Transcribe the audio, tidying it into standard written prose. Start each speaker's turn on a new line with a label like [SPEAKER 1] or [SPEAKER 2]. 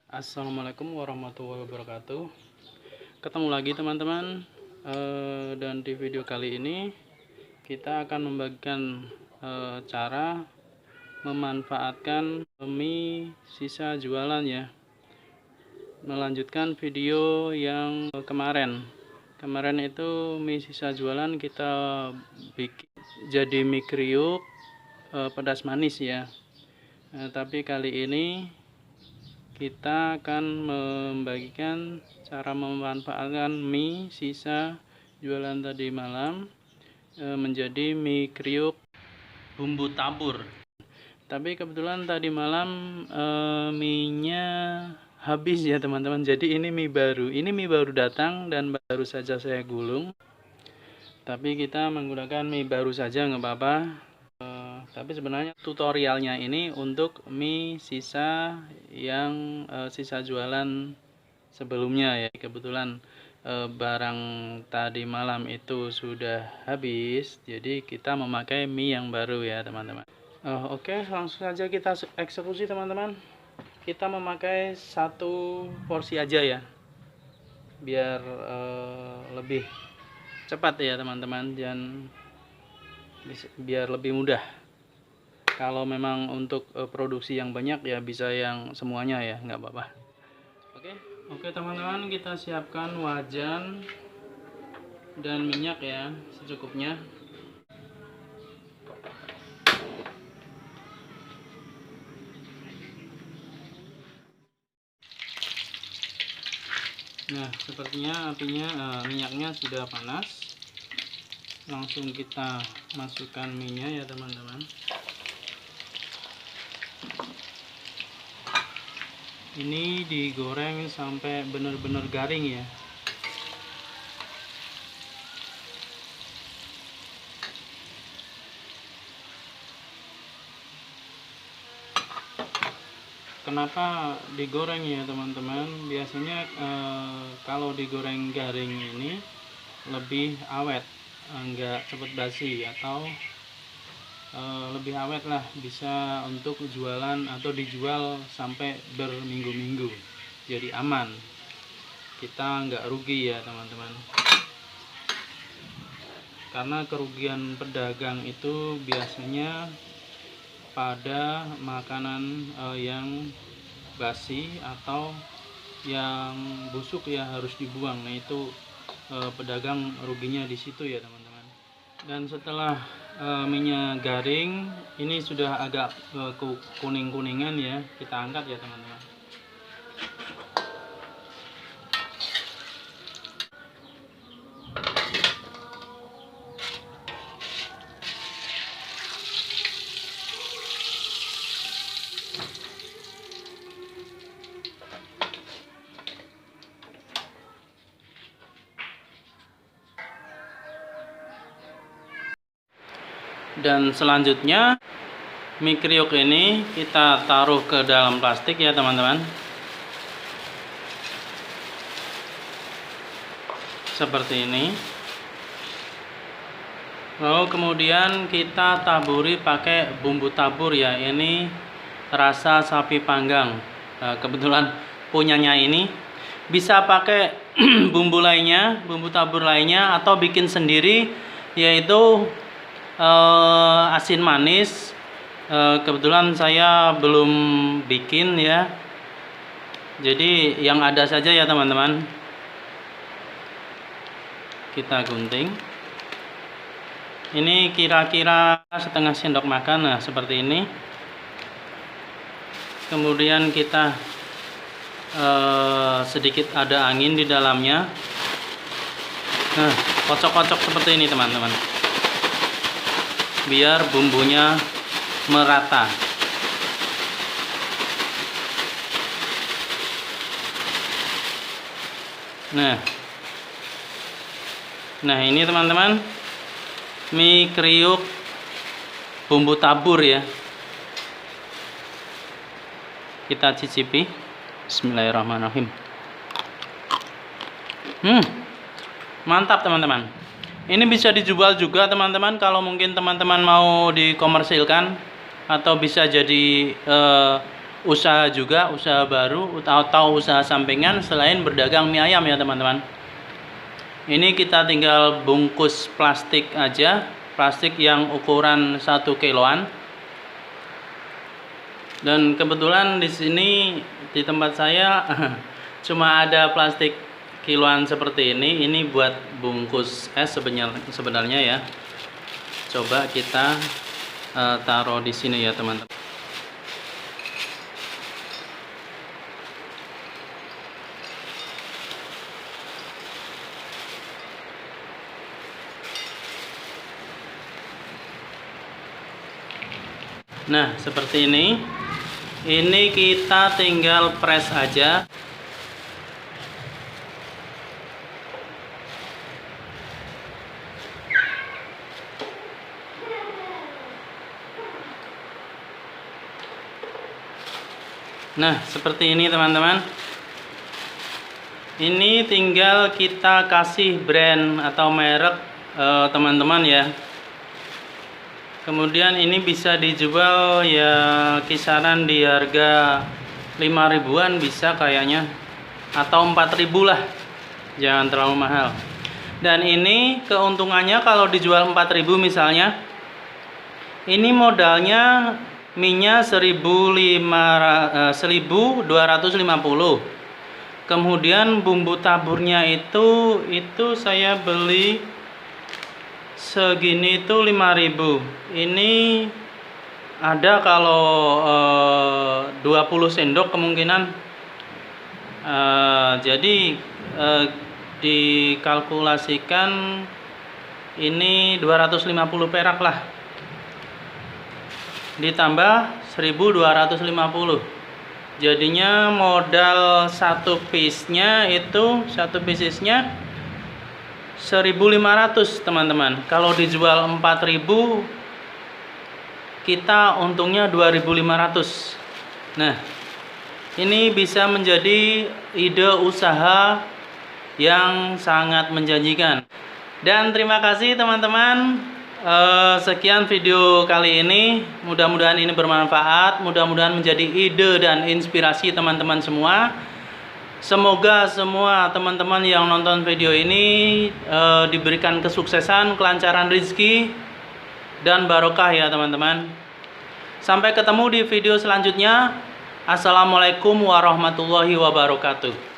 [SPEAKER 1] Assalamualaikum warahmatullahi wabarakatuh. Ketemu lagi teman-teman, dan di video kali ini kita akan membagikan cara memanfaatkan mie sisa jualan ya. Melanjutkan video yang kemarin itu mie sisa jualan kita bikin jadi mie kriuk pedas manis ya. Tapi kali ini kita akan membagikan cara memanfaatkan mie sisa jualan tadi malam menjadi mie kriuk bumbu tabur. Tapi kebetulan tadi malam mie-nya habis ya teman-teman. Jadi ini mie baru. Ini mie baru datang dan baru saja saya gulung. Tapi kita menggunakan mie baru saja, nggak apa-apa. Tapi sebenarnya tutorialnya ini untuk mie sisa yang sisa jualan sebelumnya ya. Kebetulan barang tadi malam itu sudah habis, jadi kita memakai mie yang baru ya teman-teman. Oke, langsung saja kita eksekusi teman-teman. Kita memakai satu porsi aja ya, biar lebih cepat ya teman-teman, dan biar lebih mudah. Kalau memang untuk produksi yang banyak ya bisa yang semuanya ya, nggak apa-apa. Oke teman-teman, kita siapkan wajan dan minyak ya secukupnya. Nah, sepertinya minyaknya sudah panas. Langsung kita masukkan minyak ya teman-teman. Ini digoreng sampai benar-benar garing ya. Kenapa digoreng ya teman-teman? Biasanya kalau digoreng garing ini lebih awet, enggak cepat basi, atau lebih awet lah, bisa untuk jualan atau dijual sampai berminggu-minggu, jadi aman, kita nggak rugi ya teman-teman. Karena kerugian pedagang itu biasanya pada makanan yang basi atau yang busuk ya, harus dibuang. Nah itu pedagang ruginya di situ ya teman-teman. Dan setelah minyak garing, ini sudah agak kuning-kuningan ya, kita angkat ya teman-teman. Dan selanjutnya mie kriuk ini kita taruh ke dalam plastik ya teman-teman, seperti ini. Lalu kemudian kita taburi pakai bumbu tabur ya. Ini rasa sapi panggang. Kebetulan punyanya ini. Bisa pakai bumbu lainnya, bumbu tabur lainnya, atau bikin sendiri, yaitu asin manis. Kebetulan saya belum bikin ya, jadi yang ada saja ya teman-teman. Kita gunting. Ini kira-kira setengah sendok makan, nah seperti ini. Kemudian kita sedikit ada angin di dalamnya. Nah, kocok-kocok seperti ini teman-teman, biar bumbunya merata. Nah ini teman-teman, mie kriuk bumbu tabur ya. Kita cicipi. Bismillahirrahmanirrahim. Mantap teman-teman. Ini bisa dijual juga teman-teman, kalau mungkin teman-teman mau dikomersilkan, atau bisa jadi usaha juga, usaha baru atau usaha sampingan selain berdagang mie ayam ya teman-teman. Ini kita tinggal bungkus plastik aja, plastik yang ukuran 1 kiloan. Dan kebetulan di sini di tempat saya cuma ada plastik kiloan seperti ini. Ini buat bungkus es sebenarnya ya. Coba kita taruh di sini ya teman-teman. Nah, seperti ini. Ini kita tinggal press aja. Nah, seperti ini teman-teman. Ini tinggal kita kasih brand atau merek teman-teman ya. Kemudian ini bisa dijual ya kisaran di harga 5 ribuan bisa kayaknya, atau 4 ribu lah, jangan terlalu mahal. Dan ini keuntungannya kalau dijual 4 ribu misalnya, ini modalnya minyak 1250. Kemudian bumbu taburnya itu saya beli segini itu 5.000. Ini ada kalau 20 sendok kemungkinan. Jadi dikalkulasikan ini 250 perak lah. Ditambah 1.250. Jadinya modal satu piece-nya itu 1.500 teman-teman. Kalau dijual 4.000 kita untungnya 2.500. Nah, ini bisa menjadi ide usaha yang sangat menjanjikan. Dan terima kasih teman-teman. Sekian video kali ini. Mudah-mudahan ini bermanfaat, mudah-mudahan menjadi ide dan inspirasi teman-teman semua. Semoga semua teman-teman yang nonton video ini diberikan kesuksesan, kelancaran rezeki, dan barokah ya teman-teman. Sampai ketemu di video selanjutnya. Assalamualaikum warahmatullahi wabarakatuh.